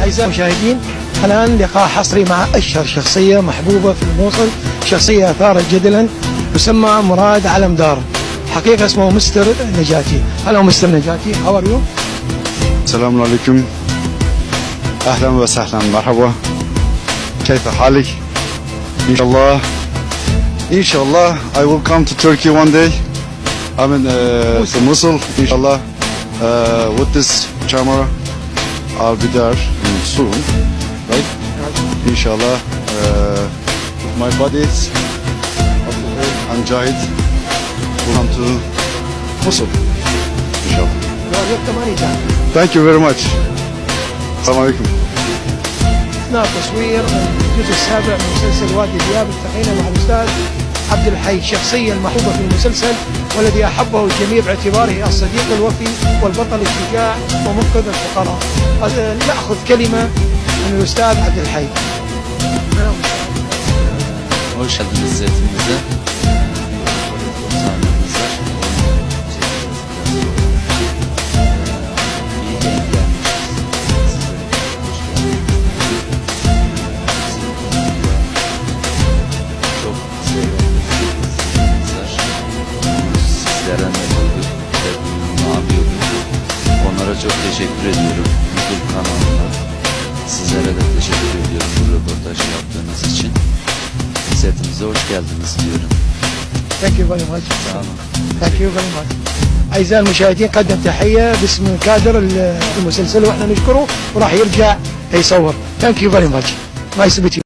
أعزائي المشاهدين، الآن لقاء حصري مع أشهر شخصية محبوبة في الموصل، شخصية أثارت جدلا، يسمى مراد علمدار. حقيقة اسمه مستر نجاتي. هلا مستر نجاتي، how are you? السلام عليكم، أهلا وسهلا، مرحبا، كيف حالك؟ إن شاء الله I will come to Turkey one day. I'm in the Mosul, inshallah. With this camera, I'll be there soon, right? Inshallah. My buddies, and Jahid, will come to Mosul, inshallah. Thank you very much. السلام عليكم. أثناء تصوير الجزء السابع من مسلسل وادي دياب التقينا مع الأستاذ عبد الحي، الشخصية المحبوبة في المسلسل والذي أحبه الجميع باعتباره الصديق الوفي والبطل الشجاع ومنقذ الفقراء. نأخذ كلمة من الأستاذ عبد الحي. Hoş geldiniz zeytinimize. Sahnemiz var. İyi denk gelmişiz. Çok sevdiğimiz var. Sizlerden de bulduk. Ve bunu alıyorduk. Onlara çok teşekkür ediyorum. YouTube kanalına. Sizlere de teşekkür ediyorum bu röportajı yaptığınız için. Setimize hoş geldiniz diyorum. Thank you very much. Sağ olun. Thank you very much. أعزائي المشاهدين، قدم تحية باسم كادر المسلسل وإحنا نشكره وراح يرجع يصور. Thank you very much. Nice to meet you.